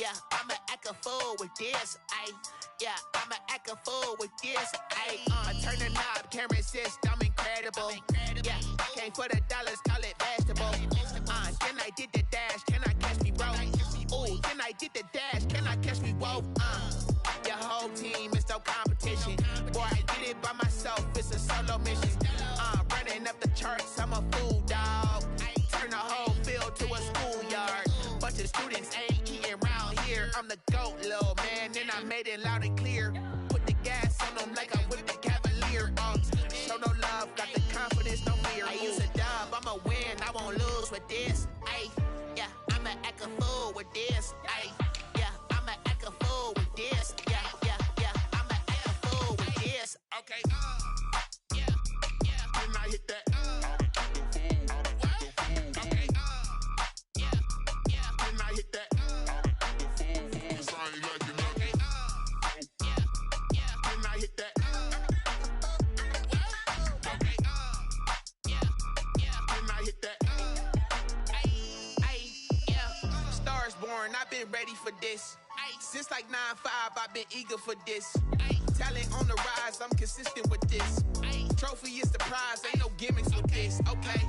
Yeah, I'ma act a fool with this, ayy. Yeah, I'ma act a fool with this, ayy. Turn the knob, camera assist, I'm incredible. Yeah, came for the dollars, call it vegetable. Then I did the dash, can I catch me, bro? Ooh, then I did the dash, can I catch me, whoa? Your whole team is no competition. Boy, I did it by myself, it's a solo mission. Running up the charts, I'm a fool, dog. Turn the whole field to a schoolyard. Bunch of students ain't eating round here. I'm the GOAT, little man, and I made it loud and clear. Put the gas on them like I'm with the Cavalier. Show no love, got the confidence, no fear. I use a dub, I'ma win, I won't lose with this. Ay, yeah, I'ma act a fool with this. Ay, yeah, I'ma act a fool with this. Yeah, I'ma act a fool with this. Okay, yeah, then I hit that. I've been ready for this. Since like 9-5, I've been eager for this. Talent on the rise, I'm consistent with this. Trophy is the prize, ain't no gimmicks with this. Okay,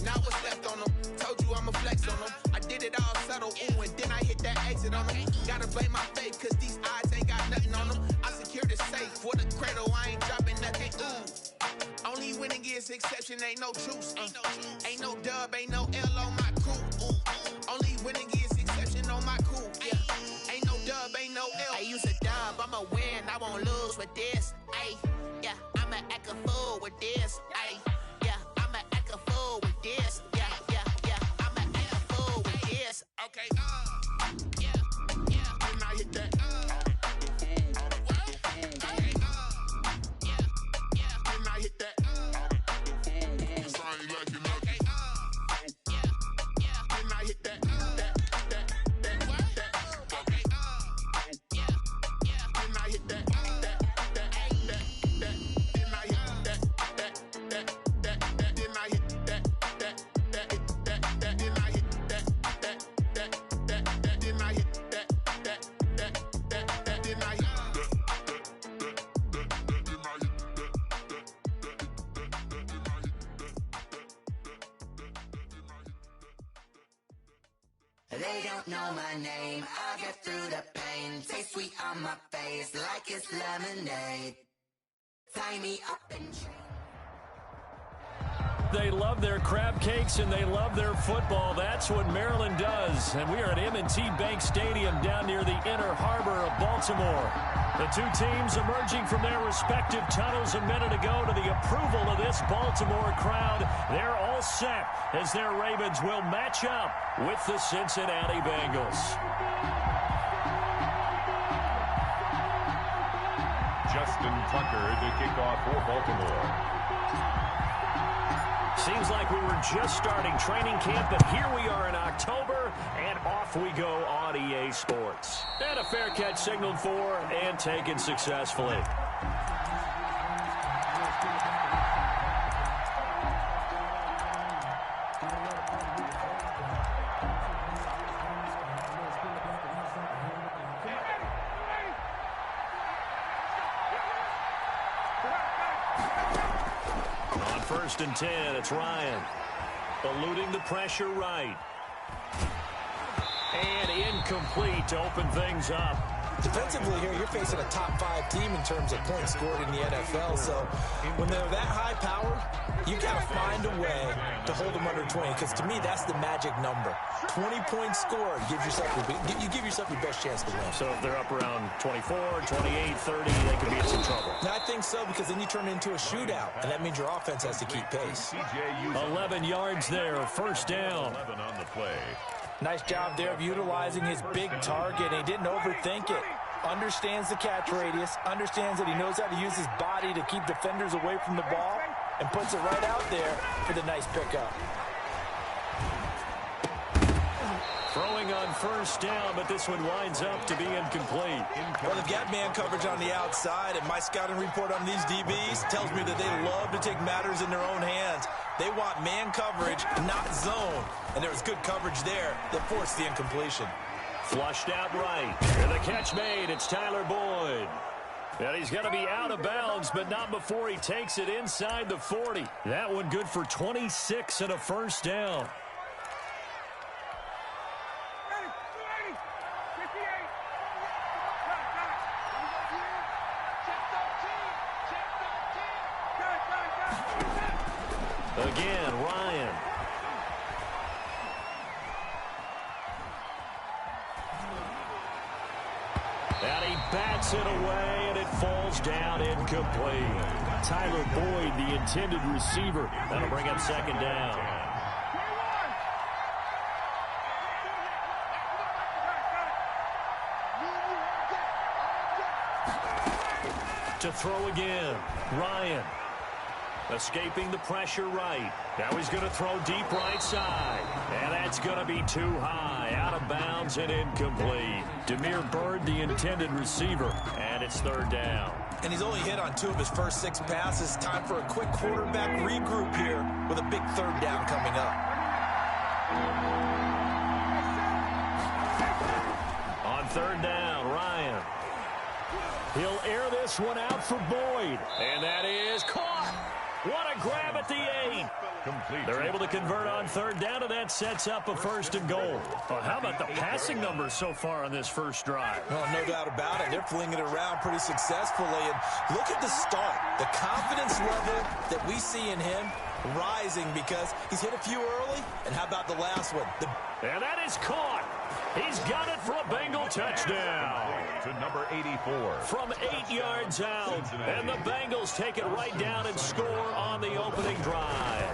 now what's left on them? Told you I'ma flex on them. I did it all subtle, ooh, and then I hit that exit on them. Gotta blame my faith, cause these odds ain't got nothing on them. I secure the safe for the cradle, I ain't dropping nothing, ooh. Only winning is exception, ain't no truce. Ain't no dub, ain't no L on my crew. Only winning is exception on my crew. Yeah, ain't no dub, ain't no L. I use a dub, I'ma win, I won't lose with this. Ay, yeah, I'ma act a fool with this. Ay, yeah, I'ma act a fool with this. Yeah, I'ma act a fool with this. Okay, yeah, then I hit that. They don't know my name, I get through the pain. Taste sweet on my face like it's lemonade. Tie me up and chain. They love their crab cakes and they love their football. That's what Maryland does. And we are at M&T Bank Stadium down near the inner harbor of Baltimore. The two teams emerging from their respective tunnels a minute ago to the approval of this Baltimore crowd. They're all set as their Ravens will match up with the Cincinnati Bengals. Justin Tucker to kick off for Baltimore. Seems like we were just starting training camp, but here we are in October, and off we go on EA Sports. And a fair catch signaled for and taken successfully. First and 10, it's Ryan. Eluding the pressure right. And incomplete to open things up. Defensively here, you're facing a top 5 team in terms of points scored in the NFL. So when they're that high powered, you got to find a way to hold them under 20. Because to me, that's the magic number. 20 points scored gives yourself you give yourself your best chance to win. So if they're up around 24, 28, 30, they could be in some trouble. And I think so, because then you turn it into a shootout, and that means your offense has to keep pace. 11 yards there, first down. 11 on the play. Nice job there of utilizing his big target. He didn't overthink it. Understands the catch radius. Understands that he knows how to use his body to keep defenders away from the ball. And puts it right out there for the nice pickup. Throwing on first down, but this one winds up to be incomplete. Well, they've got man coverage on the outside, and my scouting report on these DBs tells me that they love to take matters in their own hands. They want man coverage, not zone. And there was good coverage there that forced the incompletion. Flushed out right. And the catch made. It's Tyler Boyd. And he's going to be out of bounds, but not before he takes it inside the 40. That one good for 26 and a first down. Again, Ryan. And he bats it away, and it falls down incomplete. Tyler Boyd, the intended receiver. That'll bring up second down. To throw again, Ryan. Escaping the pressure right. Now he's going to throw deep right side. And that's going to be too high. Out of bounds and incomplete. Demir Bird, the intended receiver. And it's third down. And he's only hit on 2 of his first 6 passes. Time for a quick quarterback regroup here with a big third down coming up. On third down, Ryan. He'll air this one out for Boyd. And that is caught. What a grab at the 8. Complete. They're able to convert on third down, and that sets up a first and goal. Well, how about the passing numbers so far on this first drive? Oh, no doubt about it. They're flinging it around pretty successfully. And look at the start. The confidence level that we see in him rising because he's hit a few early. And how about the last one? And that is caught. He's got it for a Bengal touchdown. To number 84. From 8 yards out. And the Bengals take it right down and score on the opening drive.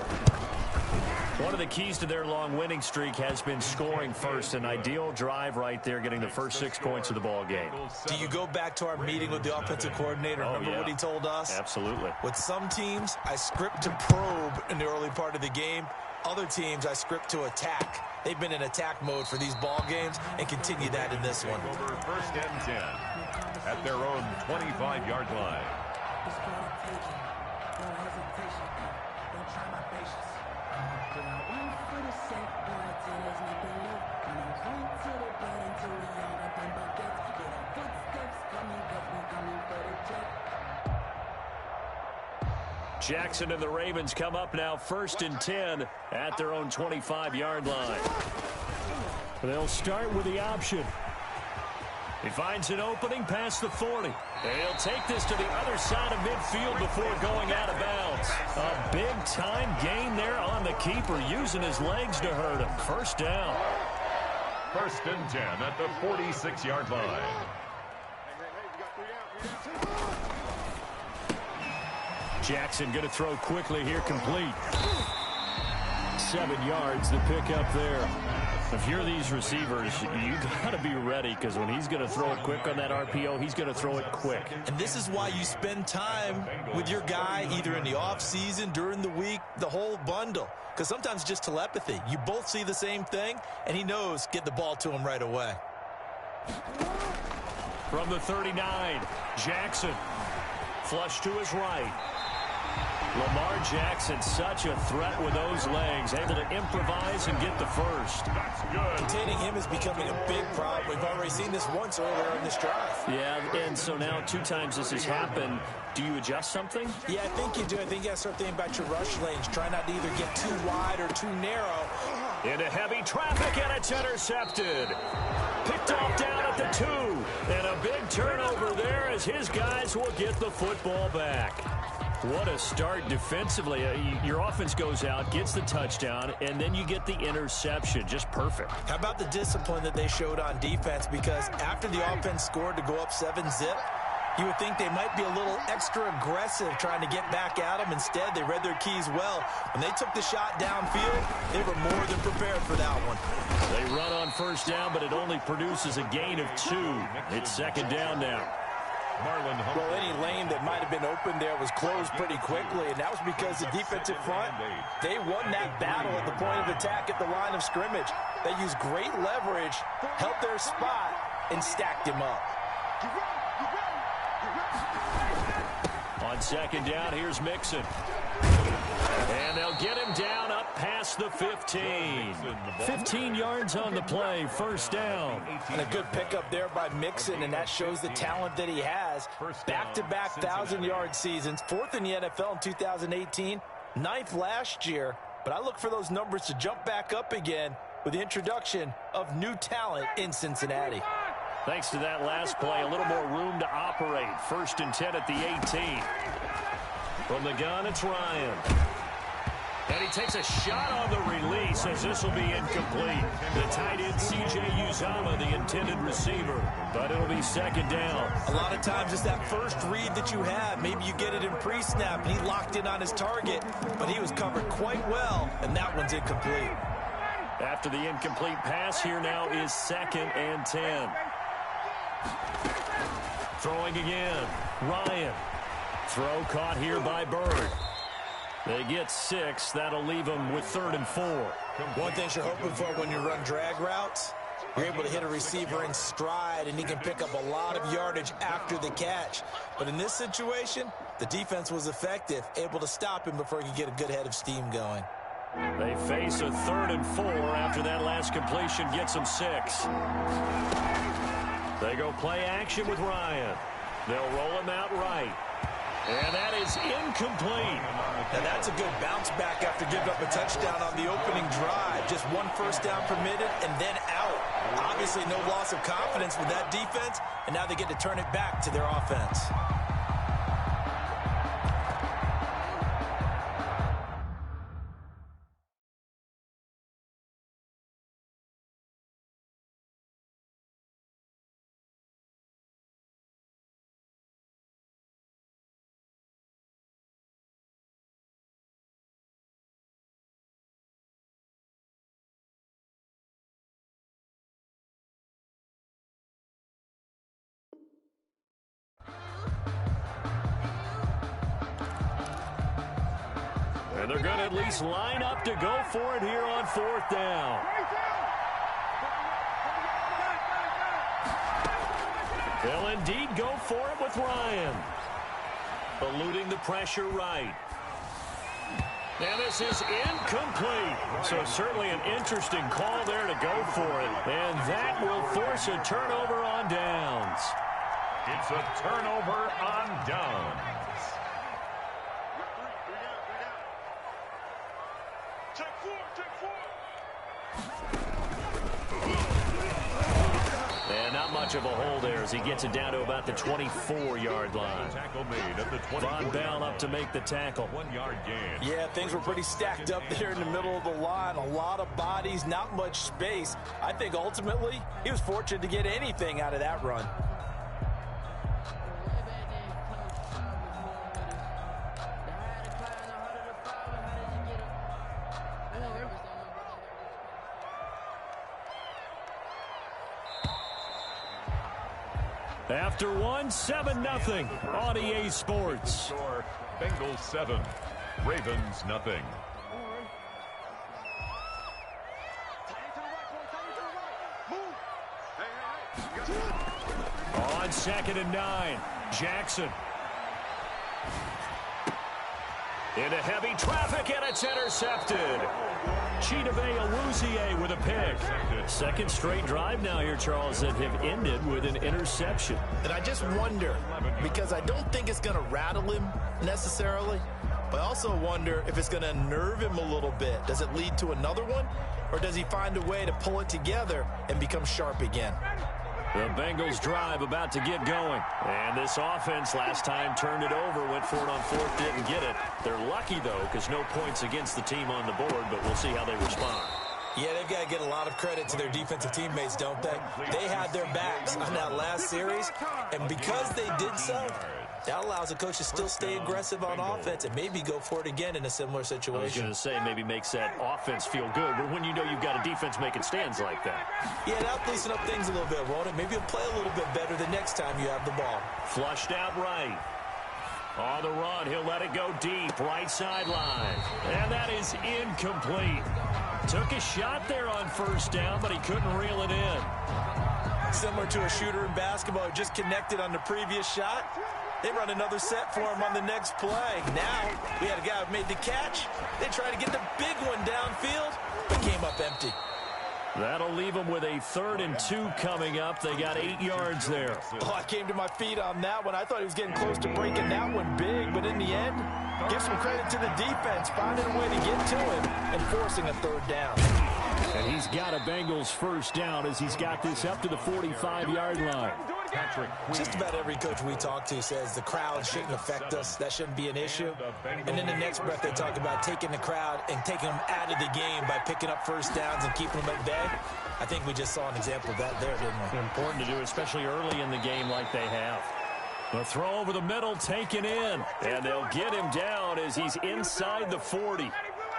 One of the keys to their long winning streak has been scoring first. An ideal drive right there, getting the first 6 points of the ball game. Do you go back to our meeting with the offensive coordinator? Remember what he told us? Absolutely. With some teams, I script to probe in the early part of the game. Other teams, I script to attack. They've been in attack mode for these ball games and continue that in this one. Over first and 10 at their own 25-yard line. Jackson and the Ravens come up now first and 10 at their own 25-yard line. They'll start with the option. He finds an opening past the 40. And he'll take this to the other side of midfield before going out of bounds. A big-time gain there on the keeper, using his legs to hurt him. First down. First and 10 at the 46-yard line. Jackson going to throw quickly here, complete. 7 yards, the pick up there. If you're these receivers, you got to be ready, because when he's going to throw it quick on that RPO, he's going to throw it quick. And this is why you spend time with your guy, either in the offseason, during the week, the whole bundle. Because sometimes just telepathy. You both see the same thing, and he knows, get the ball to him right away. From the 39, Jackson. Flush to his right. Lamar Jackson, such a threat with those legs, able to improvise and get the first. That's good. Containing him is becoming a big problem. We've already seen this once earlier in this drive. Yeah, and so now 2 times this has happened. Do you adjust something? Yeah, I think you do. I think you got to start thinking about your rush lanes. Try not to either get too wide or too narrow. Into heavy traffic, and it's intercepted. Picked off down at the 2. And a big turnover there as his guys will get the football back. What a start defensively. Your offense goes out, gets the touchdown, and then you get the interception. Just perfect. How about the discipline that they showed on defense? Because after the offense scored to go up 7-zip, you would think they might be a little extra aggressive trying to get back at them. Instead, they read their keys well. When they took the shot downfield, they were more than prepared for that one. They run on first down, but it only produces a gain of 2. It's second down now. Well, any lane that might have been open there was closed pretty quickly, and that was because the defensive front, they won that battle at the point of attack at the line of scrimmage. They used great leverage, held their spot, and stacked him up. On second down, here's Mixon. And they'll get him down up past the 15. 15 yards on the play, first down. And a good pickup there by Mixon, and that shows the talent that he has. Back-to-back 1,000-yard seasons, 4th in the NFL in 2018, 9th last year. But I look for those numbers to jump back up again with the introduction of new talent in Cincinnati. Thanks to that last play, a little more room to operate. 1st and 10 at the 18. From the gun, it's Ryan. And he takes a shot on the release as this will be incomplete. The tight end, C.J. Uzomah, the intended receiver. But it'll be 2nd down. A lot of times it's that first read that you have. Maybe you get it in pre-snap, and he locked in on his target. But he was covered quite well, and that one's incomplete. After the incomplete pass, here now is 2nd and 10. Throwing again. Ryan. Throw caught here by Bird. They get 6. That'll leave them with 3rd and 4. One thing you're hoping for when you run drag routes, you're able to hit a receiver in stride, and he can pick up a lot of yardage after the catch. But in this situation, the defense was effective, able to stop him before he could get a good head of steam going. They face a 3rd and 4 after that last completion gets them 6. They go play action with Ryan. They'll roll him out right. And that is incomplete. And that's a good bounce back after giving up a touchdown on the opening drive. Just 1 first down permitted and then out. Obviously no loss of confidence with that defense, and now they get to turn it back to their offense. And they're going to at least line up to go for it here on 4th down. They'll indeed go for it with Ryan. Eluding the pressure right. And this is incomplete. So certainly an interesting call there to go for it. And that will force a turnover on downs. It's a turnover on downs. And not much of a hole there as he gets it down to about the 24-yard line. Tackle made at the 24. Von Bell up to make the tackle. 1-yard gain. Yeah, things were pretty stacked up there in the middle of the line. A lot of bodies, not much space. I think ultimately he was fortunate to get anything out of that run. After 7-0 on EA Sports. Score, Bengals 7, Ravens nothing. On 2nd and 9, Jackson. Into heavy traffic, and it's intercepted. Chidobe Awuzie with a pick. 2nd straight drive now here, Charles, that have ended with an interception. And I just wonder, because I don't think it's going to rattle him necessarily, but I also wonder if it's going to nerve him a little bit. Does it lead to another one, or does he find a way to pull it together and become sharp again? The Bengals drive about to get going. And this offense last time turned it over, went for it on 4th, didn't get it. They're lucky, though, because no points against the team on the board, but we'll see how they respond. Yeah, they've got to get a lot of credit to their defensive teammates, don't they? They had their backs on that last series, and because they did so, that allows the coach to still stay aggressive on offense and maybe go for it again in a similar situation. I was going to say maybe makes that offense feel good, but when you know you've got a defense making stands like that. Yeah, that'll loosen up things a little bit, won't it? Maybe you'll play a little bit better the next time you have the ball. Flushed out right. On the run, he'll let it go deep, right sideline. And that is incomplete. Took a shot there on 1st down, but he couldn't reel it in. Similar to a shooter in basketball who just connected on the previous shot. They run another set for him on the next play. Now, we had a guy who made the catch. They tried to get the big one downfield, but came up empty. That'll leave them with a 3rd and 2 coming up. They got 8 yards there. Oh, I came to my feet on that one. I thought he was getting close to breaking that one big, but in the end, give some credit to the defense, finding a way to get to him and forcing a 3rd down. And he's got a Bengals 1st down as he's got this up to the 45-yard line. Just about every coach we talk to says the crowd shouldn't affect us. That shouldn't be an issue. And in the next breath, they talk about taking the crowd and taking them out of the game by picking up 1st downs and keeping them at bay. I think we just saw an example of that there, didn't we? Important to do, especially early in the game like they have. The throw over the middle taken in. And they'll get him down as he's inside the 40.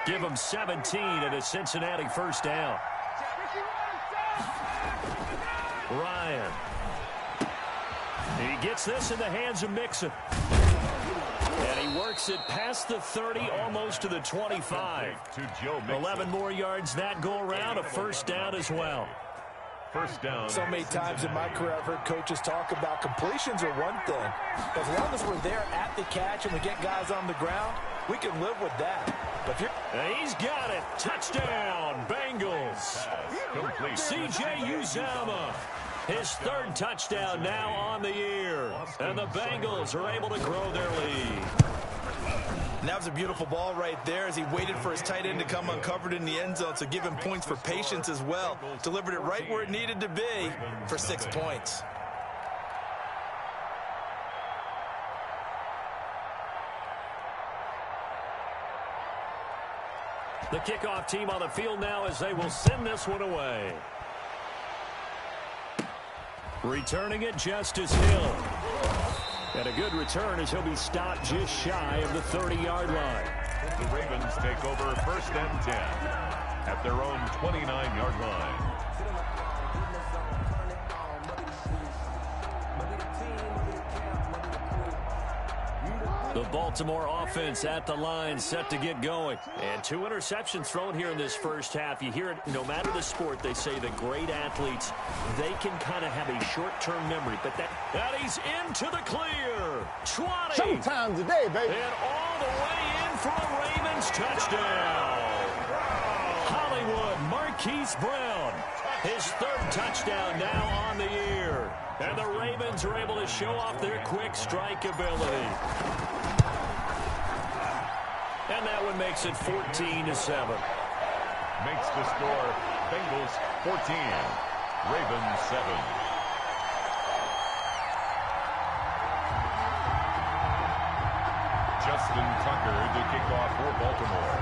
Give him 17 and a Cincinnati 1st down. Ryan. He gets this in the hands of Mixon. And he works it past the 30, almost to the 25. 11 more yards that go around, a 1st down as well. 1st down. So many times in my career, I've heard coaches talk about completions are one thing. As long as we're there at the catch and we get guys on the ground, we can live with that. But if you're... He's got it. Touchdown, Bengals. C.J. Uzomah. His 3rd touchdown now on the year. And the Bengals are able to grow their lead. And that was a beautiful ball right there as he waited for his tight end to come uncovered in the end zone. So give him points for patience as well. Delivered it right where it needed to be for 6 points. The kickoff team on the field now as they will send this one away. Returning it, Justice Hill. And a good return as he'll be stopped just shy of the 30-yard line. The Ravens take over 1st and 10 at their own 29-yard line. The Baltimore offense at the line, set to get going. And 2 interceptions thrown here in this 1st half. You hear it, no matter the sport, they say the great athletes, they can kind of have a short-term memory. But that he's into the clear. 20. Showtime today, baby. And all the way in for a Ravens touchdown. Hollywood Marquise Brown. His 3rd touchdown now on the year. And the Ravens are able to show off their quick strike ability. And that one makes it 14-7. Makes the score Bengals 14, Ravens 7. Justin Tucker to kick off for Baltimore.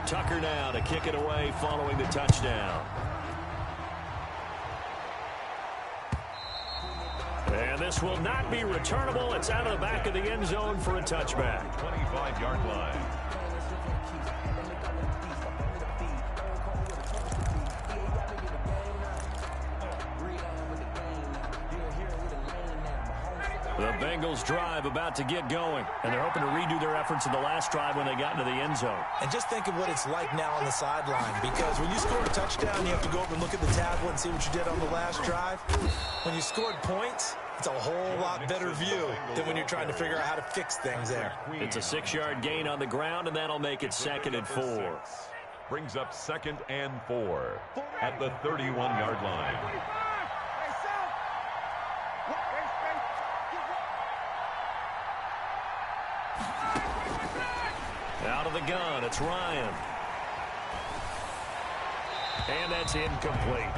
Tucker now to kick it away following the touchdown. And this will not be returnable. It's out of the back of the end zone for a touchback. 25-yard line. The Bengals drive about to get going, and they're hoping to redo their efforts in the last drive when they got into the end zone. And just think of what it's like now on the sideline, because when you score a touchdown, you have to go over and look at the tablet and see what you did on the last drive. When you scored points, it's a whole lot better view than when you're trying to figure out how to fix things there. It's a 6-yard gain on the ground, and that'll make it 2nd and 4. Brings up 2nd and 4 at the 31-yard line. Out of the gun, it's Ryan. And that's incomplete.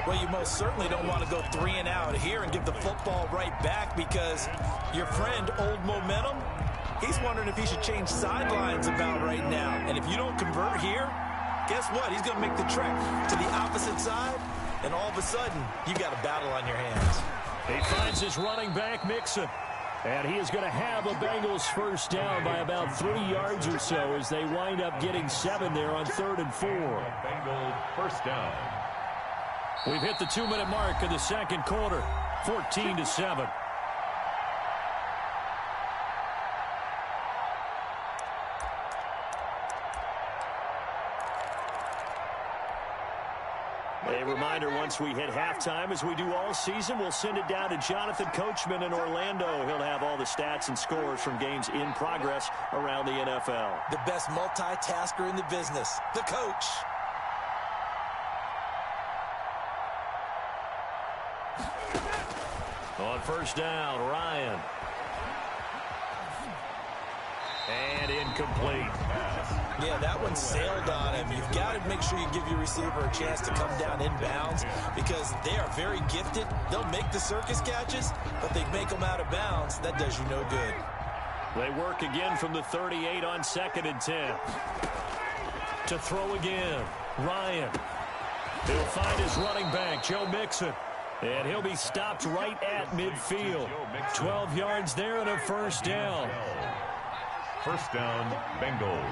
Well, you most certainly don't want to go 3 and out here and give the football right back, because your friend, Old Momentum, he's wondering if he should change sidelines about right now. And if you don't convert here, guess what? He's going to make the trek to the opposite side, and all of a sudden, you've got a battle on your hands. He finds his running back, Mixon. And he is going to have a Bengals 1st down by about 3 yards or so as they wind up getting 7 there on 3rd and 4. Bengals 1st down. We've hit the 2-minute mark of the 2nd quarter, 14-7. A reminder, once we hit halftime, as we do all season, we'll send it down to Jonathan Coachman in Orlando. He'll have all the stats and scores from games in progress around the NFL. The best multitasker in the business, the coach. On first down, Ryan. And incomplete. Yeah, that one sailed on him. You've got to make sure you give your receiver a chance to come down inbounds because they are very gifted. They'll make the circus catches, but they make them out of bounds. That does you no good. They work again from the 38 on 2nd and 10. To throw again, Ryan. He'll find his running back, Joe Mixon. And he'll be stopped right at midfield. 12 yards there and a first down. First down, Bengals.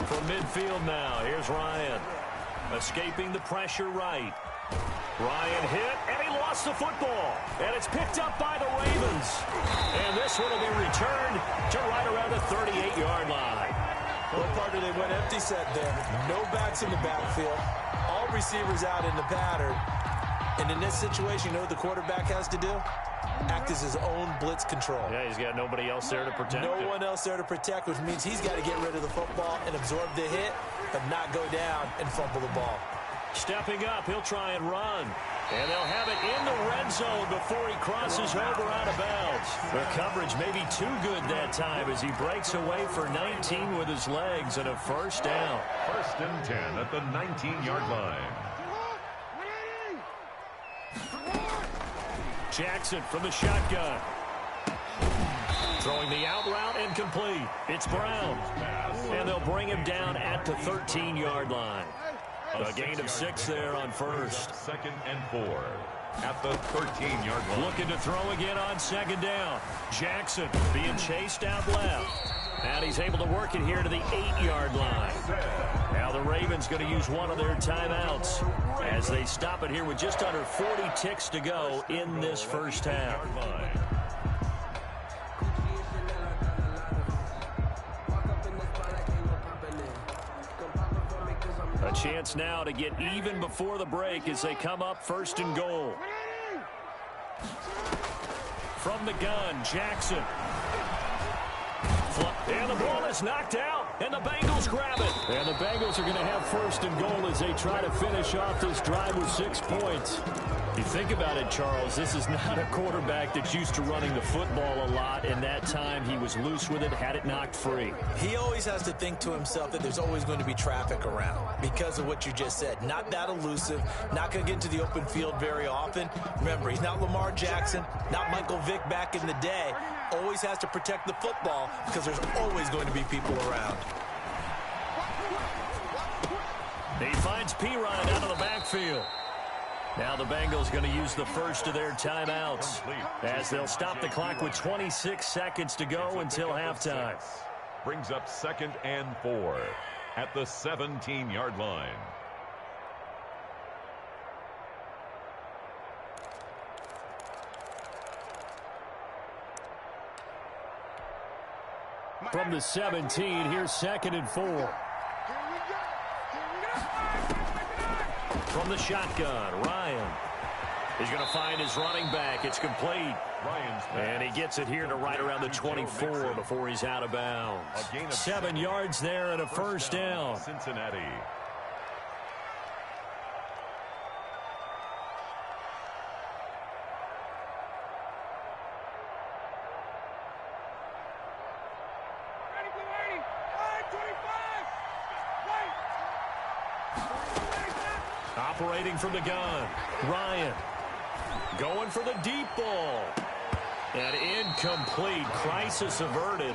From midfield now, here's Ryan. Escaping the pressure right. Ryan hit, and he lost the football. And it's picked up by the Ravens. And this one will be returned to right around the 38-yard line. Well, partner, they went empty set there. No backs in the backfield. All receivers out in the pattern. And in this situation, you know what the quarterback has to do? Act as his own blitz control. Yeah, he's got nobody else there to protect No one else there to protect, which means he's got to get rid of the football and absorb the hit, but not go down and fumble the ball. Stepping up, he'll try and run. And they'll have it in the red zone before he crosses over out of bounds. The coverage may be too good that time as he breaks away for 19 with his legs and a first down. First and 10 at the 19-yard line. Jackson from the shotgun. Throwing the out route and complete. It's Brown. And they'll bring him down at the 13-yard line. A gain of 6 there on first. 2nd and 4 at the 13-yard line. Looking to throw again on 2nd down. Jackson being chased out left. And he's able to work it here to the 8-yard line. Now the Ravens going to use one of their timeouts as they stop it here with just under 40 ticks to go in this first half. A chance now to get even before the break as they come up 1st and goal. From the gun, Jackson. And the ball is knocked out, and the Bengals grab it. And the Bengals are going to have 1st and goal as they try to finish off this drive with 6 points. You think about it, Charles, this is not a quarterback that's used to running the football a lot, and that time he was loose with it, had it knocked free. He always has to think to himself that there's always going to be traffic around because of what you just said. Not that elusive, not going to get into the open field very often. Remember, he's not Lamar Jackson, not Michael Vick back in the day. Always has to protect the football because there's always going to be people around. He finds Pirine out of the backfield. Now the Bengals going to use the first of their timeouts as they'll stop the clock with 26 seconds to go until halftime. Brings up 2nd and 4 at the 17-yard line. From the 17, here's 2nd and 4. From the shotgun, Ryan. He's going to find his running back. It's complete. And he gets it here to right around the 24 before he's out of bounds. 7 yards there and a first down. Cincinnati. Operating from the gun, Ryan. Going for the deep ball. And incomplete. Crisis averted.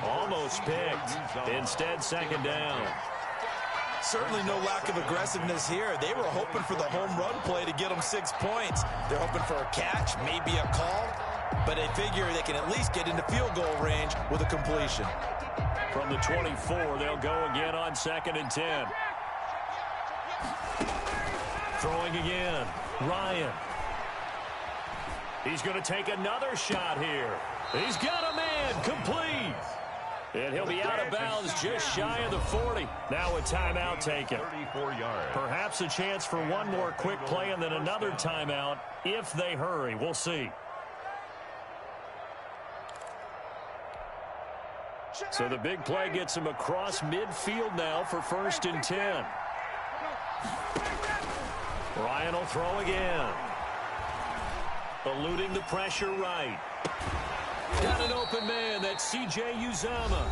Almost picked. Instead, 2nd down. Certainly no lack of aggressiveness here. They were hoping for the home run play to get them 6 points. They're hoping for a catch, maybe a call, but they figure they can at least get into field goal range with a completion. From the 24, they'll go again on 2nd and 10. Throwing again, Ryan. He's going to take another shot here. He's got a man, complete. And he'll be out of bounds just shy of the 40. Now a timeout taken. 34 yards. Perhaps a chance for one more quick play and then another timeout if they hurry. We'll see. So the big play gets him across midfield now for 1st and 10. Ryan will throw again. Eluding the pressure right. Got an open man. That's C.J. Uzama.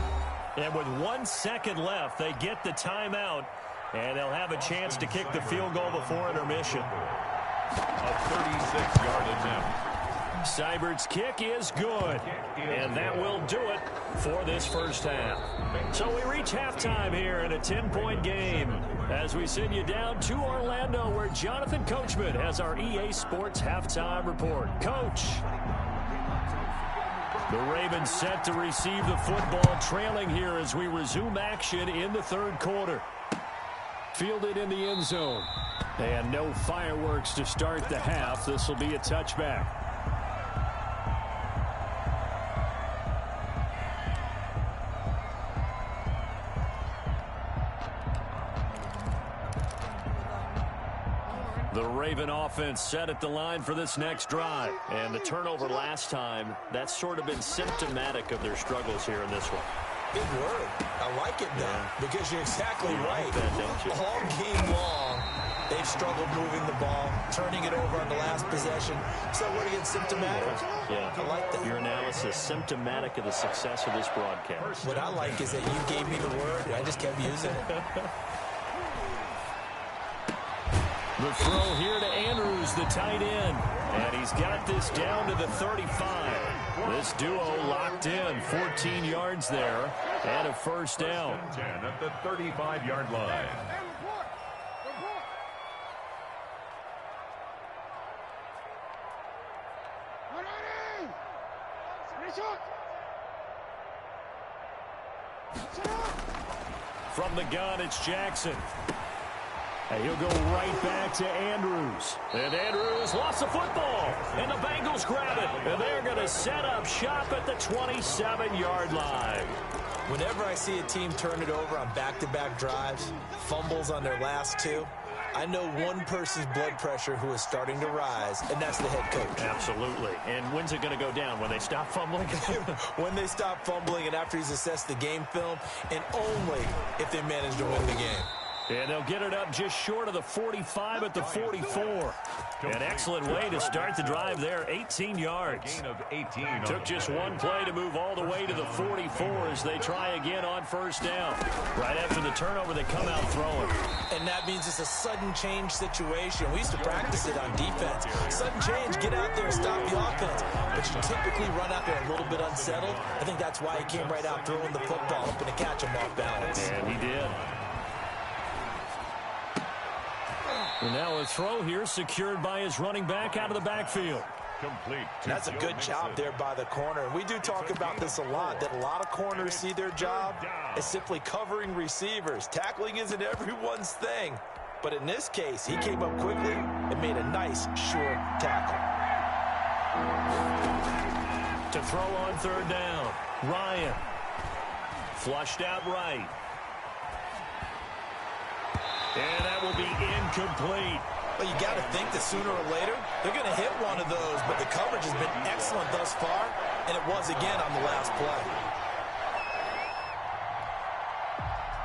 And with 1 second left, they get the timeout. And they'll have a chance to kick the field goal before intermission. A 36-yard attempt. Seibert's kick is good. And that will do it for this first half. So we reach halftime here in a 10-point game as we send you down to Orlando where Jonathan Coachman has our EA Sports halftime report. Coach. The Ravens set to receive the football, trailing here as we resume action in the 3rd quarter. Fielded in the end zone. And no fireworks to start the half. This will be a touchback. The Raven offense set at the line for this next drive. And the turnover last time, that's sort of been symptomatic of their struggles here in this one. Big word. I like it, though, because you're exactly right. Like that, don't you? All game long, they've struggled moving the ball, turning it over on the last possession. So what again, symptomatic? Yeah. I like that. Your analysis, symptomatic of the success of this broadcast. What I like is that you gave me the word, and I just kept using it. The throw here to Andrews, the tight end. And he's got this down to the 35. This duo locked in. 14 yards there and a first down. 10 at the 35-yard line. From the gun, it's Jackson. And he'll go right back to Andrews. And Andrews lost the football. And the Bengals grab it. And they're going to set up shop at the 27-yard line. Whenever I see a team turn it over on back-to-back drives, fumbles on their last 2, I know one person's blood pressure who is starting to rise, and that's the head coach. Absolutely. And when's it going to go down? When they stop fumbling? When they stop fumbling and after he's assessed the game film, and only if they manage to win the game. And they'll get it up just short of the 45 at the 44. An excellent way to start the drive there, 18 yards. Gain of 18. Took just one play to move all the way to the 44 as they try again on first down. Right after the turnover, they come out throwing. And that means it's a sudden change situation. We used to practice it on defense. Sudden change, get out there and stop the offense. But you typically run out there a little bit unsettled. I think that's why he came right out throwing the football, hoping to catch him off balance. And he did. And now a throw here secured by his running back out of the backfield. Complete. That's a good job there by the corner. We do talk about this a lot, that a lot of corners see their job as simply covering receivers. Tackling isn't everyone's thing. But in this case, he came up quickly and made a nice, sure tackle. To throw on third down, Ryan. Flushed out right. And that will be incomplete. Well, you got to think that sooner or later, they're going to hit one of those, but the coverage has been excellent thus far, and it was again on the last play.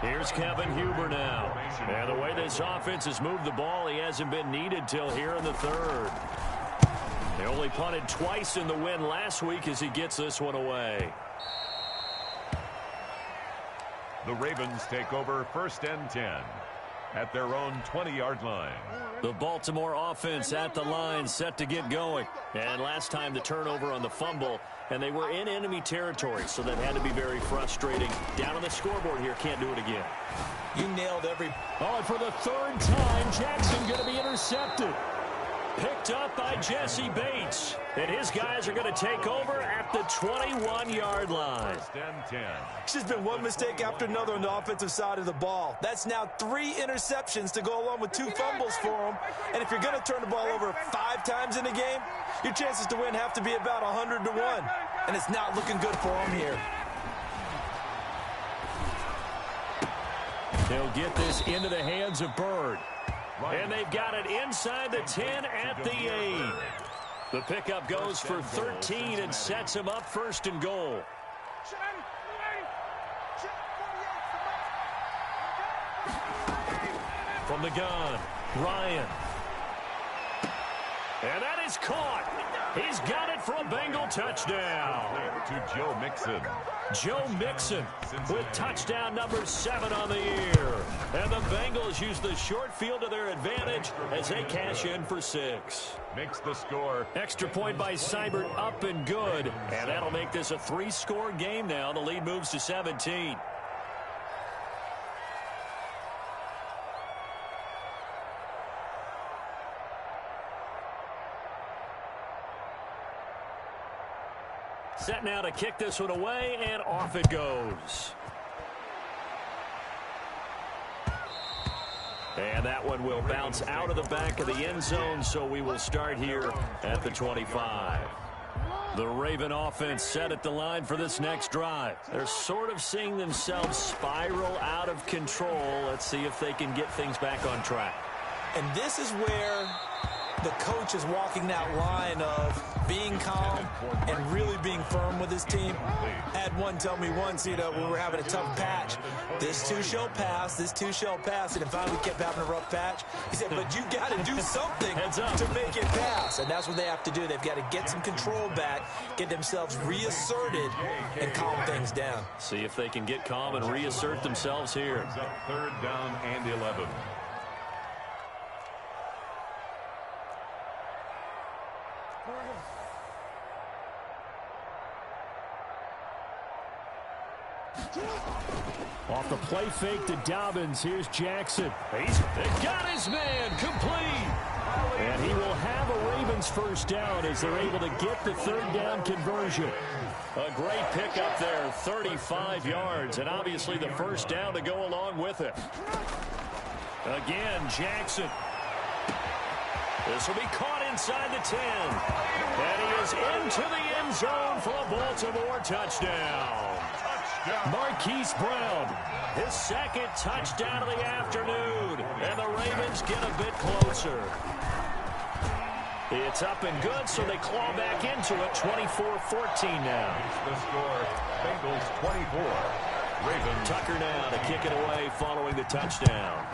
Here's Kevin Huber now. And the way this offense has moved the ball, he hasn't been needed till here in the 3rd. They only punted twice in the win last week as he gets this one away. The Ravens take over 1st and 10 at their own 20-yard line. The Baltimore offense at the line, set to get going. And last time the turnover on the fumble, and they were in enemy territory, so that had to be very frustrating. Down on the scoreboard here, can't do it again. You nailed every... Oh, and for the 3rd time, Jackson going to be intercepted. Picked up by Jesse Bates. And his guys are going to take over at the 21-yard line. 1st and 10. It's just been one mistake after another on the offensive side of the ball. That's now 3 interceptions to go along with 2 fumbles for them. And if you're going to turn the ball over 5 times in a game, your chances to win have to be about 100 to 1. And it's not looking good for them here. He'll get this into the hands of Bird. And they've got it inside the 10 at the 8. The pickup goes for 13 and sets him up 1st and goal. From the gun, Ryan. And that is caught. He's got it for a Bengal touchdown. To Joe Mixon. Joe Mixon with touchdown number 7 on the year. And the Bengals use the short field to their advantage as they cash in for 6. Makes the score. Extra point by Seibert, up and good. And that'll make this a 3-score game now. The lead moves to 17. Set now to kick this one away, and off it goes. And that one will bounce out of the back of the end zone, so we will start here at the 25. The Raven offense set at the line for this next drive. They're sort of seeing themselves spiral out of control. Let's see if they can get things back on track. And this is where the coach is walking that line of being calm and really being firm with his team. I had one tell me once, when we were having a tough patch, this too shall pass, this too shall pass, and finally we kept having a rough patch. He said, but you got to do something to make it pass, and that's what they have to do. They've got to get some control back, get themselves reasserted, and calm things down. See if they can get calm and reassert themselves here. 3rd down and 11. Off the play fake to Dobbins. Here's Jackson. They've got his man complete. And he will have a Ravens 1st down as they're able to get the 3rd down conversion. A great pickup there, 35 yards, and obviously the 1st down to go along with it. Again, Jackson. This will be caught inside the 10. And he is into the end zone for a Baltimore touchdown. Marquise Brown, his 2nd touchdown of the afternoon. And the Ravens get a bit closer. It's up and good, so they claw back into it, 24-14 now. The score, Bengals 24. Ravens. Tucker now to kick it away following the touchdown.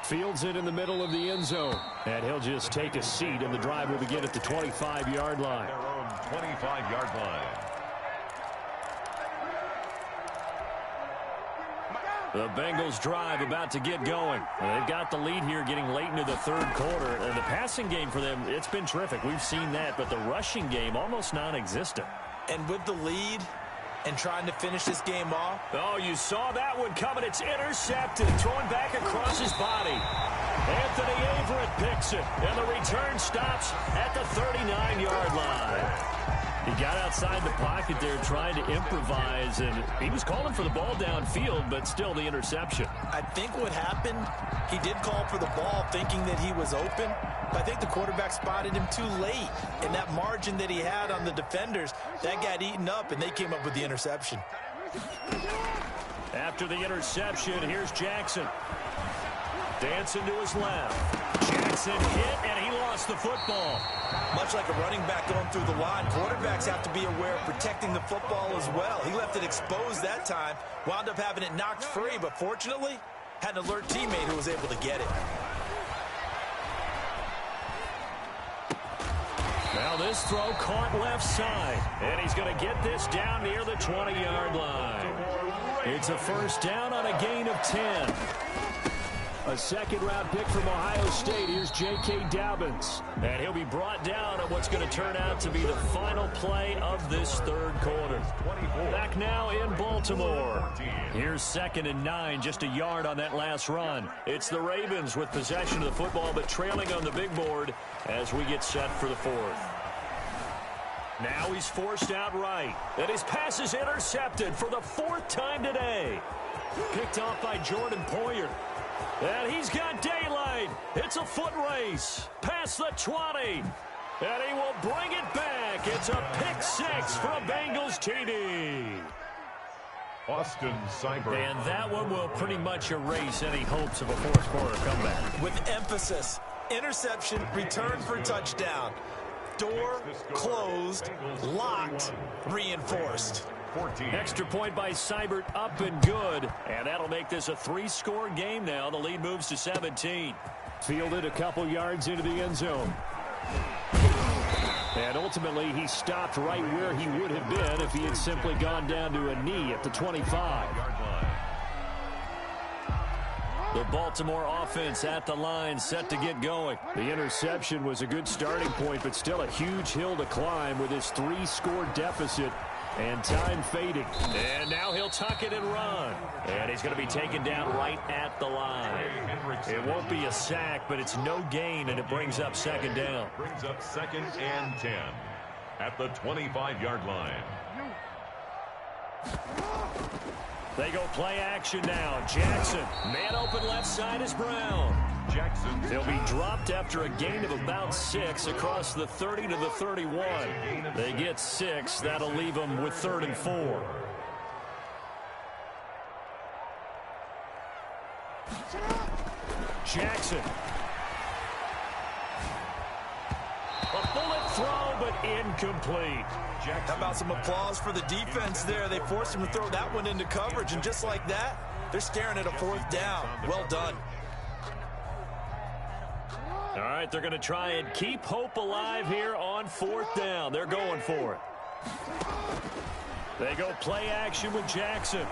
Fields it in the middle of the end zone. And he'll just take a seat, and the drive will begin at the 25-yard line. Their own 25-yard line. The Bengals drive about to get going. They've got the lead here getting late into the 3rd quarter. And the passing game for them, it's been terrific. We've seen that, but the rushing game almost non-existent. And with the lead and trying to finish this game off. Oh, you saw that one coming. It's intercepted. Throwing back across his body. Anthony Averett picks it. And the return stops at the 39-yard line. He got outside the pocket there trying to improvise, and he was calling for the ball downfield, but still the interception. I think what happened, he did call for the ball thinking that he was open, but I think the quarterback spotted him too late. And that margin that he had on the defenders, that got eaten up, and they came up with the interception. After the interception, here's Jackson. Dancing to his left. Jackson hit, and he lost the football. Much like a running back going through the line, quarterbacks have to be aware of protecting the football as well. He left it exposed that time, wound up having it knocked free, but fortunately, had an alert teammate who was able to get it. Now this throw caught left side, and he's going to get this down near the 20-yard line. It's a 1st down on a gain of 10. A 2nd-round pick from Ohio State. Here's J.K. Dobbins. And he'll be brought down on what's going to turn out to be the final play of this 3rd quarter. Back now in Baltimore. Here's 2nd and 9, just a yard on that last run. It's the Ravens with possession of the football, but trailing on the big board as we get set for the 4th. Now he's forced out right. And his pass is intercepted for the 4th time today. Picked off by Jordan Poyer. And he's got daylight. It's a foot race. Past the 20. And he will bring it back. It's a pick 6 for a Bengals TD. Austin Seibert. And that one will pretty much erase any hopes of a fourth quarter comeback. With emphasis, interception, return for touchdown. Door closed, locked, reinforced. 14. Extra point by Seibert, up and good. And that'll make this a three-score game now. The lead moves to 17. Fielded a couple yards into the end zone. And ultimately, he stopped right where he would have been if he had simply gone down to a knee at the 25. The Baltimore offense at the line, set to get going. The interception was a good starting point, but still a huge hill to climb with his three-score deficit. And time fading. And now he'll tuck it and run. And he's going to be taken down right at the line. It won't be a sack, but it's no gain, and it brings up second down. Brings up 2nd and 10 at the 25-yard line. They go play action now. Jackson, man open left side is Brown. Jackson. They'll be dropped after a gain of about 6 across the 30 to the 31. They get 6. That'll leave them with 3rd and 4. Jackson. A bullet throw, but incomplete. How about some applause for the defense there? They forced him to throw that one into coverage, and just like that, they're staring at a 4th down. Well done. All right, they're going to try and keep hope alive here on 4th down. They're going for it. They go play action with Jackson.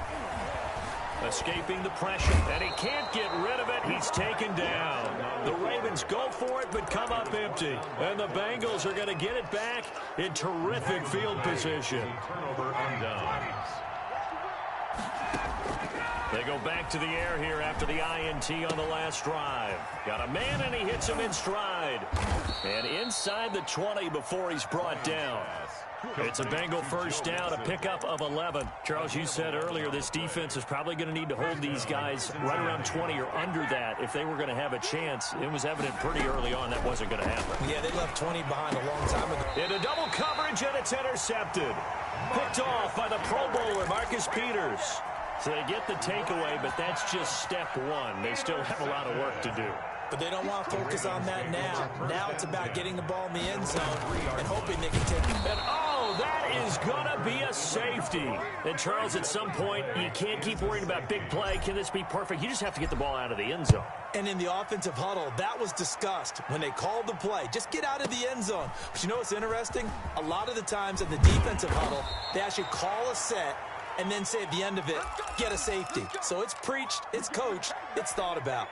Escaping the pressure, and he can't get rid of it. He's taken down. The Ravens go for it, but come up empty. And the Bengals are going to get it back in terrific field position. Turnover on downs. They go back to the air here after the INT on the last drive. Got a man, and he hits him in stride. And inside the 20 before he's brought down. It's a Bengal first down, a pickup of 11. Charles, you said earlier this defense is probably going to need to hold these guys right around 20 or under that if they were going to have a chance. It was evident pretty early on that wasn't going to happen. Yeah, they left 20 behind a long time ago. Into double coverage, and it's intercepted. Picked off by the Pro Bowler, Marcus Peters. So they get the takeaway, but that's just step one. They still have a lot of work to do. But they don't want to focus on that now. Now it's about getting the ball in the end zone and hoping they can take it. And oh, that is going to be a safety. And Charles, at some point, you can't keep worrying about big play. Can this be perfect? You just have to get the ball out of the end zone. And in the offensive huddle, that was discussed when they called the play. Just get out of the end zone. But you know what's interesting? A lot of the times in the defensive huddle, they actually call a set and then say at the end of it, get a safety. So it's preached, it's coached, it's thought about.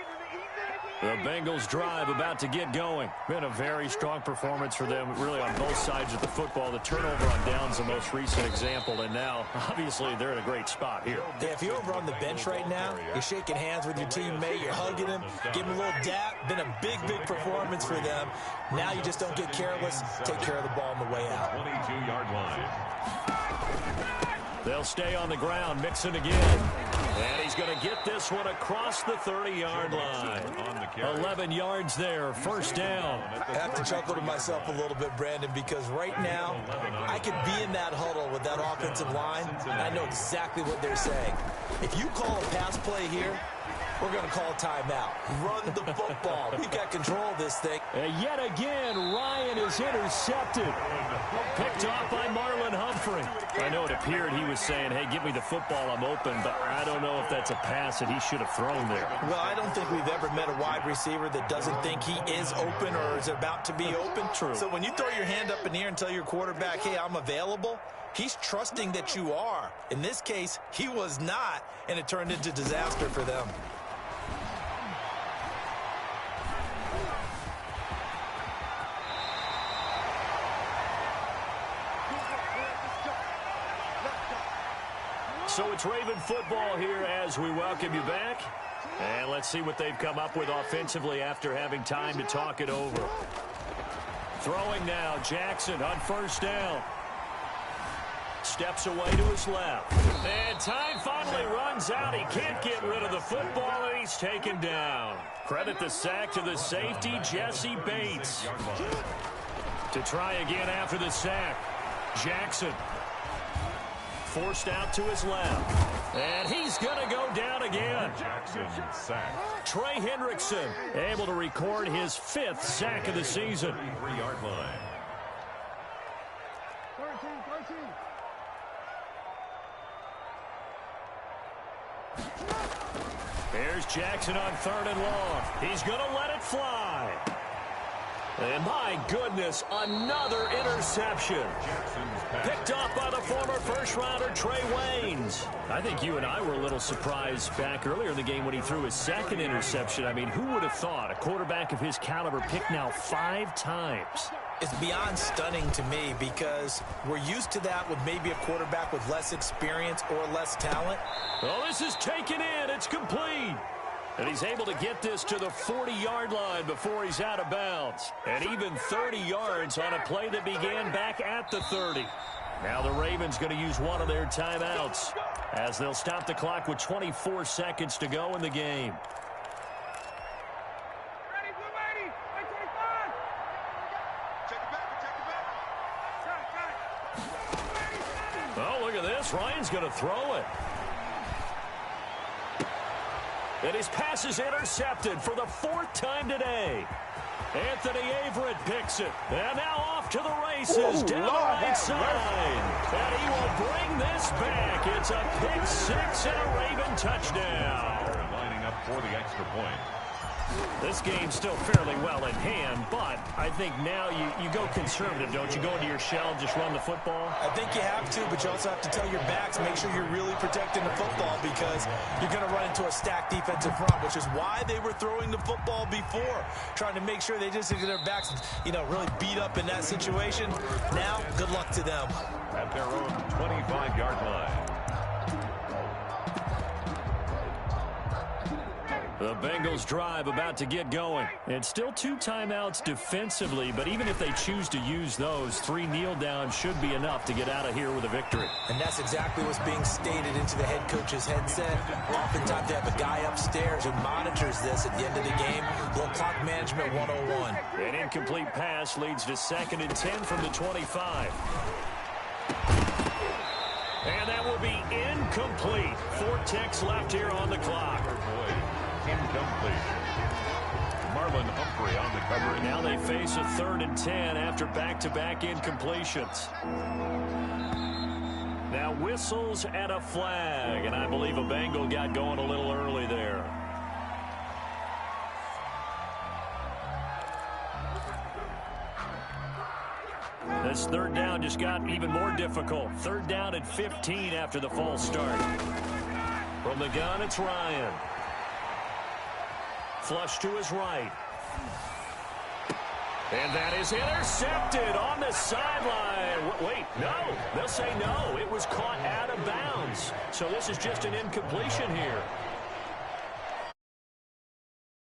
The Bengals drive about to get going. Been a very strong performance for them, really on both sides of the football. The turnover on downs the most recent example, and now, obviously, they're in a great spot here. Yeah, if you're over on the bench right now, you're shaking hands with your teammate, you're hugging him, give him a little dap. Been a big, big performance for them. Now you just don't get careless. Take care of the ball on the way out. 22-yard line. They'll stay on the ground, mixing again. And he's going to get this one across the 30-yard line. 11 yards there, first down. I have to chuckle to myself a little bit, Brandon, because right now I could be in that huddle with that offensive line, and I know exactly what they're saying. If you call a pass play here, we're going to call a timeout. Run the football. We've got control of this thing. And yet again, Ryan is intercepted. Picked off by Marlon Humphrey. I know it appeared he was saying, hey, give me the football, I'm open, but I don't know if that's a pass that he should have thrown there. Well, I don't think we've ever met a wide receiver that doesn't think he is open or is about to be open. True. So when you throw your hand up in the air and tell your quarterback, hey, I'm available, he's trusting that you are. In this case, he was not, and it turned into disaster for them. So it's Raven football here as we welcome you back. And let's see what they've come up with offensively after having time to talk it over. Throwing now, Jackson on first down. Steps away to his left. And time finally runs out. He can't get rid of the football, and he's taken down. Credit the sack to the safety, Jesse Bates. To try again after the sack, Jackson. Forced out to his left. And he's going to go down again. Jackson sacked. Trey Hendrickson able to record his 5th sack of the season. 3-yard line. Here's Jackson on 3rd and long. He's going to let it fly. And my goodness, another interception. Picked off by the former first-rounder Trey Waynes. I think you and I were a little surprised back earlier in the game when he threw his 2nd interception. I mean, who would have thought a quarterback of his caliber picked now 5 times? It's beyond stunning to me because we're used to that with maybe a quarterback with less experience or less talent. Well, this is taken in. It's complete. And he's able to get this to the 40-yard line before he's out of bounds. And even 30 yards on a play that began back at the 30. Now the Ravens going to use one of their timeouts as they'll stop the clock with 24 seconds to go in the game. Oh, look at this. Ryan's going to throw it. And his pass is intercepted for the 4th time today. Anthony Averett picks it. And now off to the races down the right side. And he will bring this back. It's a pick 6 and a Raven touchdown. They're lining up for the extra point. This game's still fairly well in hand, but I think now you go conservative, don't you? Go into your shell and just run the football? I think you have to, but you also have to tell your backs, make sure you're really protecting the football because you're going to run into a stacked defensive front, which is why they were throwing the football before, trying to make sure they just get their backs, really beat up in that situation. Now, good luck to them. At their own 25-yard line. The Bengals drive about to get going. It's still 2 timeouts defensively, but even if they choose to use those, 3 kneel downs should be enough to get out of here with a victory. And that's exactly what's being stated into the head coach's headset. Oftentimes they have a guy upstairs who monitors this at the end of the game. Little clock management 101. An incomplete pass leads to 2nd and 10 from the 25. And that will be incomplete. 4 ticks left here on the clock. Incomplete. Marlon Humphrey on the coverage. Now they face a 3rd and 10 after back-to-back incompletions. Now whistles and a flag, and I believe a Bengal got going a little early there. This 3rd down just got even more difficult. 3rd down and 15 after the false start. From the gun, it's Ryan. Flush to his right. And that is intercepted on the sideline. Wait, no. They'll say no. It was caught out of bounds. So this is just an incompletion here.